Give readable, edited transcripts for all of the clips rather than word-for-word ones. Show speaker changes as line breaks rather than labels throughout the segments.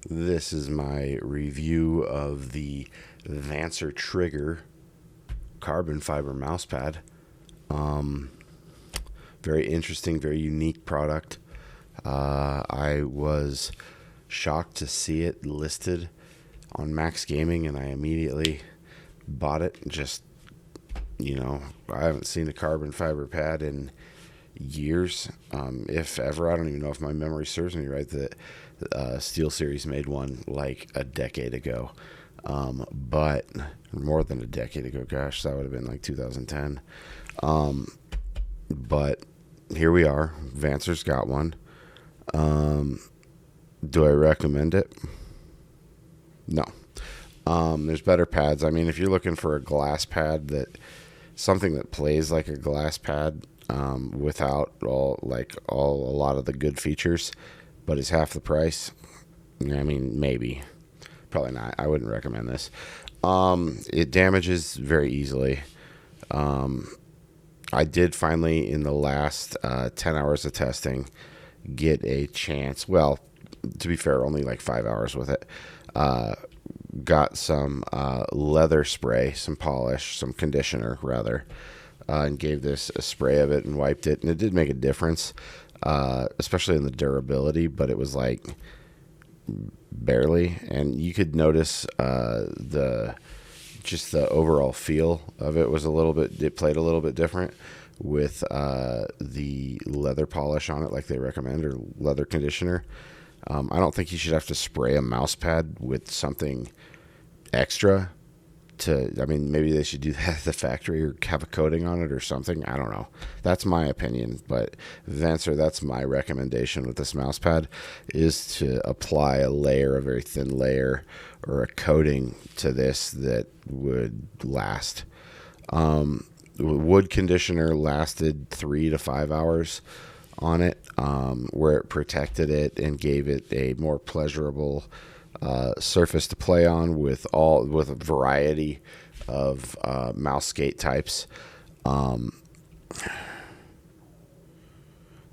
This is my review of the Vancer Trigger Carbon Fiber Mousepad. Very interesting, very unique product. I was shocked to see it listed on Max Gaming, and I immediately bought it. I haven't seen a carbon fiber pad in years, if ever. I don't even know if my memory serves me right that SteelSeries made one like a decade ago, but more than a decade ago. Gosh, that would have been like 2010. But here we are. Vancer's got one. Do I recommend it? No. There's better pads. I mean, if you're looking for a glass pad, something that plays like a glass pad, without a lot of the good features, but is half the price. I mean, maybe, probably not. I wouldn't recommend this. It damages very easily. I did finally, in the last 10 hours of testing, get a chance. Well, to be fair, only like 5 hours with it. Got some leather spray, some polish, some conditioner rather, and gave this a spray of it and wiped it, and it did make a difference, especially in the durability, but it was like barely, and you could notice the overall feel of it was it played a little bit different with the leather polish on it, like they recommend, or leather conditioner. I don't think you should have to spray a mouse pad with something extra maybe they should do that at the factory or have a coating on it or something. I don't know. That's my opinion, but Vancer, that's my recommendation with this mouse pad, is to apply a very thin layer or a coating to this that would last. Wood conditioner lasted 3 to 5 hours on it, where it protected it and gave it a more pleasurable surface to play on with a variety of mouse skate types.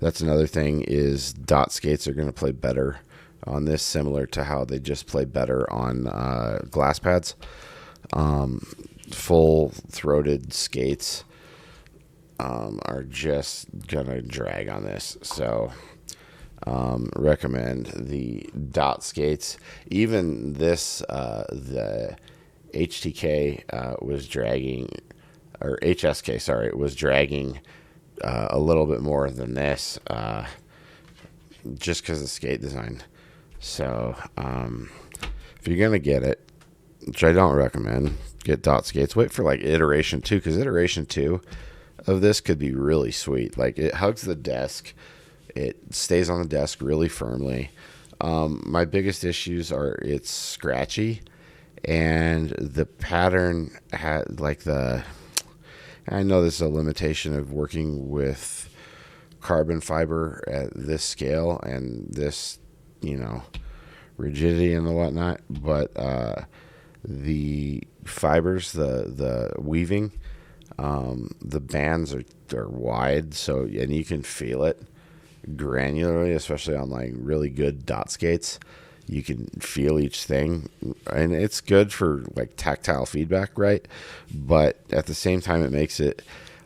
That's another thing, is dot skates are going to play better on this, similar to how they just play better on glass pads. Full-throated skates are just gonna drag on this, so recommend the dot skates. Even this, the HTK was dragging, or HSK, sorry, was dragging a little bit more than this, just because of skate design. So if you're gonna get it, which I don't recommend, get dot skates. Wait for like iteration 2, because iteration 2 of this could be really sweet. Like, it hugs the desk, it stays on the desk really firmly. My biggest issues are it's scratchy, and the pattern had I know this is a limitation of working with carbon fiber at this scale and this, rigidity and the whatnot, but the fibers, the weaving, the bands are wide, and you can feel it granularly, especially on like really good dot skates. You can feel each thing, and it's good for like tactile feedback, right? But at the same time,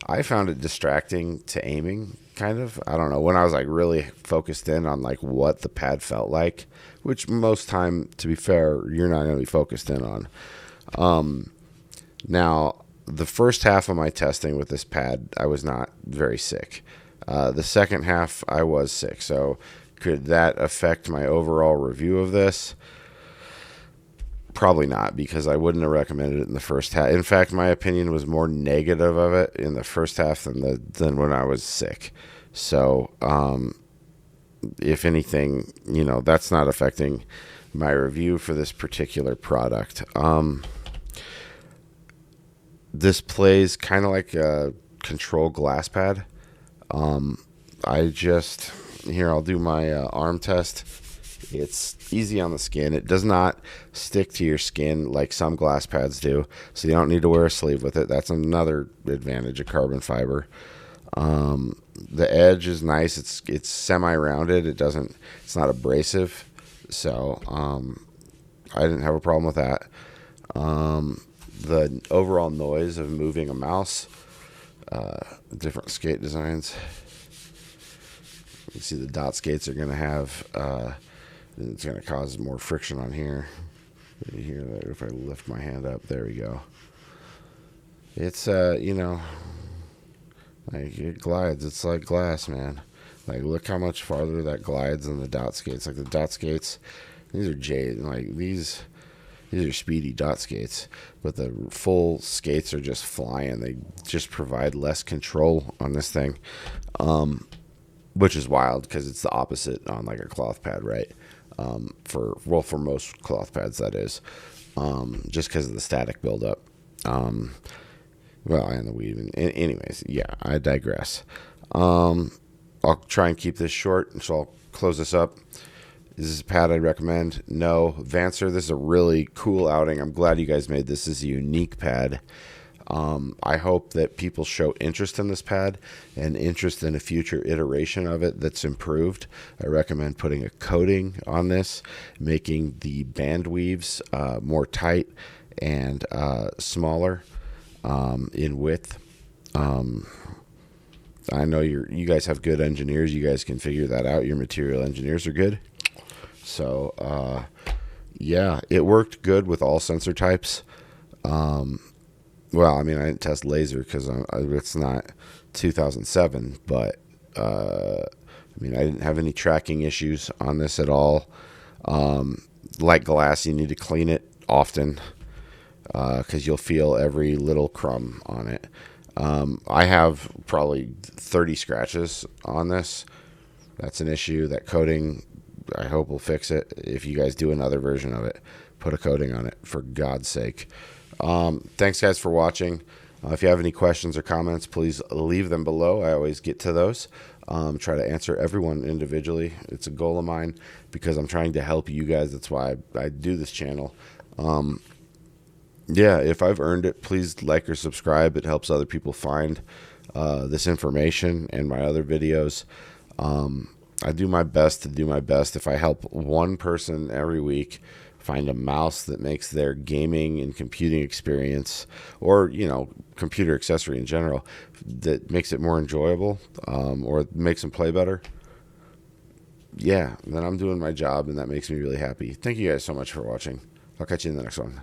I found it distracting to aiming, kind of. I don't know, when I was like really focused in on like what the pad felt like, which most time, to be fair, you're not going to be focused in on. Now, the first half of my testing with this pad, I was not very sick. The second half, I was sick. So could that affect my overall review of this? Probably not, because I wouldn't have recommended it in the first half. In fact, my opinion was more negative of it in the first half than when I was sick. So, if anything, that's not affecting my review for this particular product. This plays kind of like a control glass pad. I'll do my arm test. It's easy on the skin. It does not stick to your skin like some glass pads do, so you don't need to wear a sleeve with it. That's another advantage of carbon fiber. The edge is nice. It's semi-rounded. It's not abrasive. So I didn't have a problem with that. The overall noise of moving a mouse, different skate designs. You see the dot skates are going to have, it's going to cause more friction on here. You hear that if I lift my hand up, there we go. It's, you know, like it glides. It's like glass, man. Like look how much farther that glides than the dot skates. Like the dot skates, these are jade. Like these are speedy dot skates, but the full skates are just flying. They just provide less control on this thing, which is wild because it's the opposite on like a cloth pad, right? For most cloth pads, that is, just because of the static buildup. Well, and the weave. Anyways, yeah, I digress. I'll try and keep this short, so I'll close this up. Is this a pad I'd recommend? No. Vancer, this is a really cool outing. I'm glad you guys made this. This is a unique pad. I hope that people show interest in this pad and interest in a future iteration of it that's improved. I recommend putting a coating on this, making the band weaves more tight and smaller in width. I know you guys have good engineers. You guys can figure that out. Your material engineers are good. So, yeah, it worked good with all sensor types. Well, I mean, I didn't test laser because it's not 2007, but, I mean, I didn't have any tracking issues on this at all. Like glass, you need to clean it often because you'll feel every little crumb on it. I have probably 30 scratches on this. That's an issue. That coating, I hope will fix it. If you guys do another version of it, put a coating on it, for God's sake. Thanks, guys, for watching. If you have any questions or comments, please leave them below. I always get to those. Try to answer everyone individually. It's a goal of mine because I'm trying to help you guys. That's why I do this channel. Yeah, if I've earned it, please like or subscribe. It helps other people find this information and my other videos. I do my best to do my best. If I help one person every week find a mouse that makes their gaming and computing experience, or, you know, computer accessory in general, that makes it more enjoyable, or makes them play better, yeah, then I'm doing my job, and that makes me really happy. Thank you guys so much for watching. I'll catch you in the next one.